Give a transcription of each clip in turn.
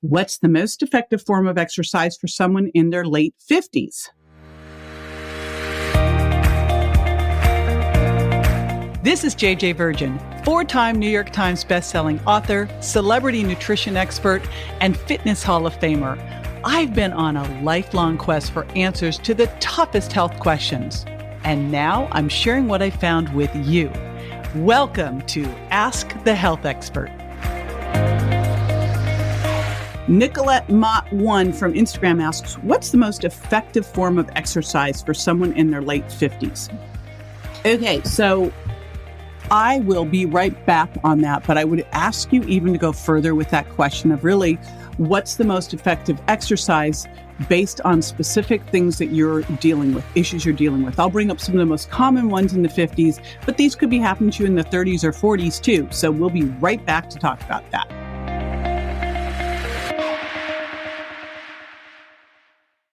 What's the most effective form of exercise for someone in their late 50s? This is JJ Virgin, 4-time New York Times bestselling author, celebrity nutrition expert, and fitness Hall of Famer. I've been on a lifelong quest for answers to the toughest health questions. And now I'm sharing what I found with you. Welcome to Ask the Health Expert. Nicolette Mott1 from Instagram asks, what's the most effective form of exercise for someone in their late 50s? Okay, so I will be right back on that, but I would ask you even to go further with that question of really what's the most effective exercise based on specific things that you're dealing with, issues you're dealing with. I'll bring up some of the most common ones in the 50s, but these could be happening to you in the 30s or 40s too. So we'll be right back to talk about that.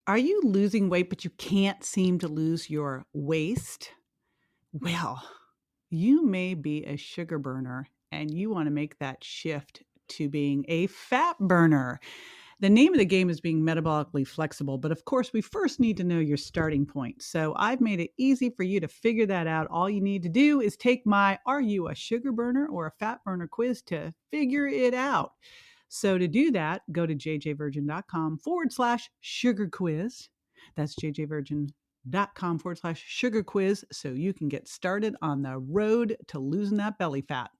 Are you losing weight, but you can't seem to lose your waist? Well, you may be a sugar burner and you want to make that shift to being a fat burner. The name of the game is being metabolically flexible, but of course, we first need to know your starting point. So I've made it easy for you to figure that out. All you need to do is take my Are You a Sugar Burner or a Fat Burner quiz to figure it out. So to do that, go to jjvirgin.com/sugar quiz. That's jjvirgin.com/sugar quiz so you can get started on the road to losing that belly fat.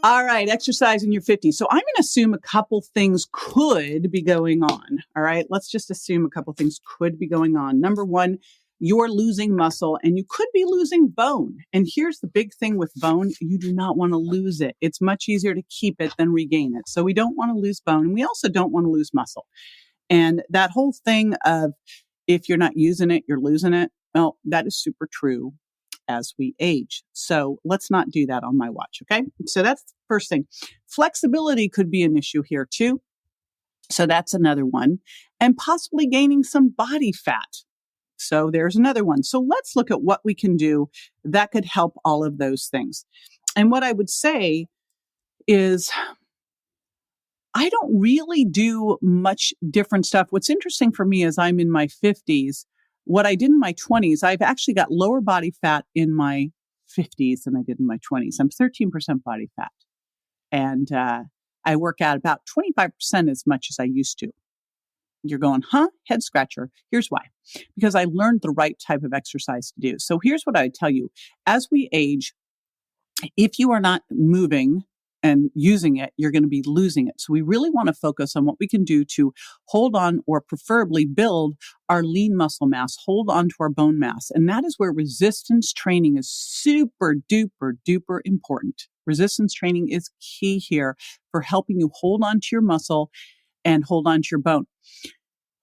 All right, exercise in your 50s. So I'm going to assume a couple things could be going on. All right, let's just assume a couple things could be going on. Number one, you're losing muscle and you could be losing bone. And here's the big thing with bone. You do not want to lose it. It's much easier to keep it than regain it. So we don't want to lose bone. And we also don't want to lose muscle. And that whole thing of if you're not using it, you're losing it. Well, that is super true as we age. So let's not do that on my watch. Okay. So that's the first thing. Flexibility could be an issue here too. So that's another one. And possibly gaining some body fat. So there's another one. So let's look at what we can do that could help all of those things. And what I would say is I don't really do much different stuff. What's interesting for me is I'm in my 50s. What I did in my 20s, I've actually got lower body fat in my 50s than I did in my 20s. I'm 13% body fat. And I work out about 25% as much as I used to. You're going, huh? Head scratcher. Here's why. Because I learned the right type of exercise to do. So here's what I tell you. As we age, if you are not moving and using it, you're going to be losing it. So we really want to focus on what we can do to hold on or preferably build our lean muscle mass, hold on to our bone mass. And that is where resistance training is super duper duper important. Resistance training is key here for helping you hold on to your muscle and hold on to your bone.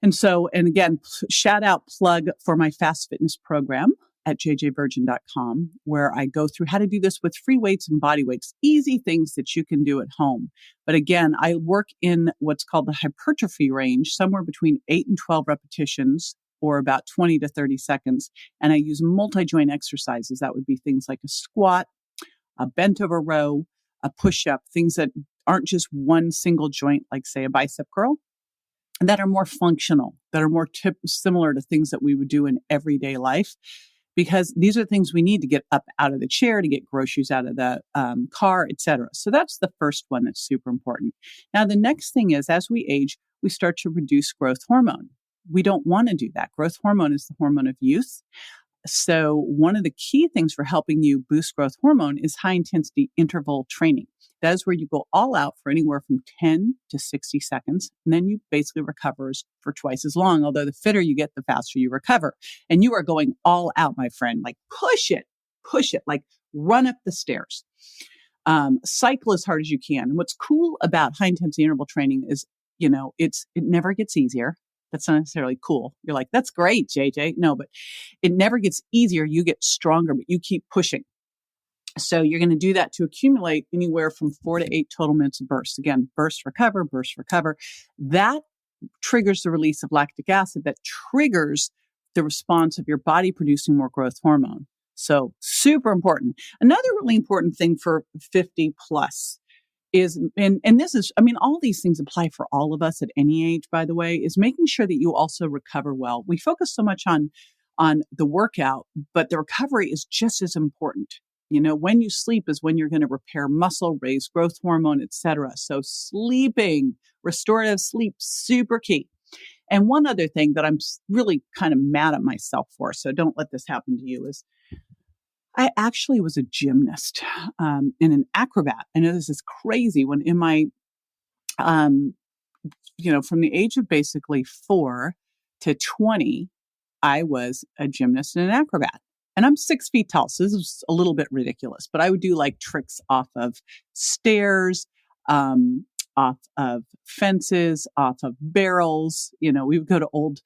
And so, and again, shout out plug for my fast fitness program at jjvirgin.com, where I go through how to do this with free weights and body weights, easy things that you can do at home. But again, I work in what's called the hypertrophy range, somewhere between 8 and 12 repetitions or about 20 to 30 seconds. And I use multi-joint exercises. That would be things like a squat, a bent over row, a push-up, things that aren't just one single joint, like say a bicep curl, that are more functional, that are more similar to things that we would do in everyday life. Because these are things we need to get up out of the chair, to get groceries out of the car, etc. So that's the first one that's super important. Now, the next thing is, as we age, we start to reduce growth hormone. We don't want to do that. Growth hormone is the hormone of youth. So one of the key things for helping you boost growth hormone is high intensity interval training. That is where you go all out for anywhere from 10 to 60 seconds. And then you basically recover for twice as long. Although the fitter you get, the faster you recover. And you are going all out, my friend. Like push it, like run up the stairs. Cycle as hard as you can. And what's cool about high intensity interval training is, it never gets easier. That's not necessarily cool. You're like, that's great, JJ. No, but it never gets easier. You get stronger, but you keep pushing. So you're going to do that to accumulate anywhere from 4 to 8 total minutes of bursts. Again, burst, recover, burst, recover. That triggers the release of lactic acid that triggers the response of your body producing more growth hormone. So super important. Another really important thing for 50 plus is, and this is, all these things apply for all of us at any age, by the way, is making sure that you also recover well. We focus so much on the workout, but the recovery is just as important. When you sleep is when you're going to repair muscle, raise growth hormone, etc. So sleeping, restorative sleep, super key. And one other thing that I'm really kind of mad at myself for, so don't let this happen to you, is I actually was a gymnast and an acrobat. I know this is crazy. When in my, from the age of basically 4 to 20, I was a gymnast and an acrobat. And I'm 6 feet tall, so this is a little bit ridiculous, but I would do like tricks off of stairs, off of fences, off of barrels. We would go to old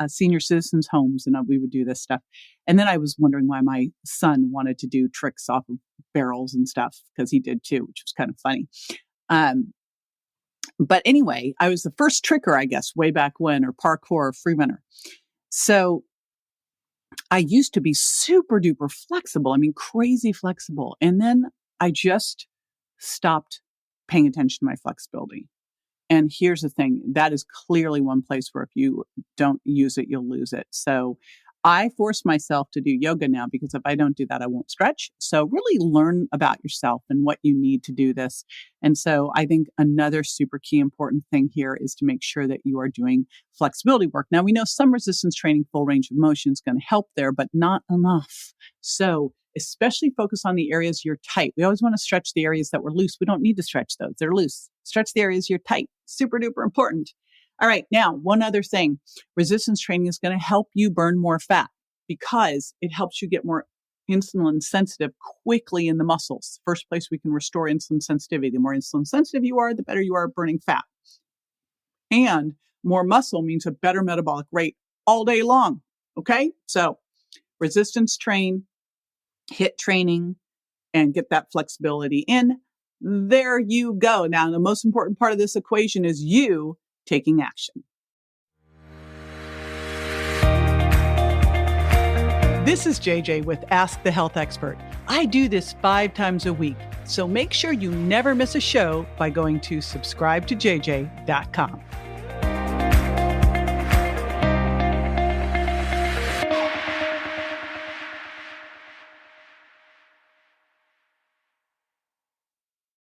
senior citizens homes and we would do this stuff. And then I was wondering why my son wanted to do tricks off of barrels and stuff, because he did too, which was kind of funny. But anyway, I was the first tricker, I guess, way back when, or parkour or free runner. So I used to be super duper flexible. Crazy flexible. And then I just stopped paying attention to my flexibility. And here's the thing, that is clearly one place where if you don't use it, you'll lose it. So I force myself to do yoga now, because if I don't do that, I won't stretch. So really learn about yourself and what you need to do this. And so I think another super key important thing here is to make sure that you are doing flexibility work. Now, we know some resistance training, full range of motion is going to help there, but not enough. So especially focus on the areas you're tight. We always want to stretch the areas that were loose. We don't need to stretch those. They're loose. Stretch the areas you're tight. Super duper important. All right. Now, one other thing, resistance training is going to help you burn more fat because it helps you get more insulin sensitive quickly in the muscles. First place we can restore insulin sensitivity. The more insulin sensitive you are, the better you are at burning fat. And more muscle means a better metabolic rate all day long. Okay. So resistance train, HIIT training, and get that flexibility in. There you go. Now, the most important part of this equation is you taking action. This is JJ with Ask the Health Expert. I do this 5 times a week, so make sure you never miss a show by going to subscribetoJJ.com.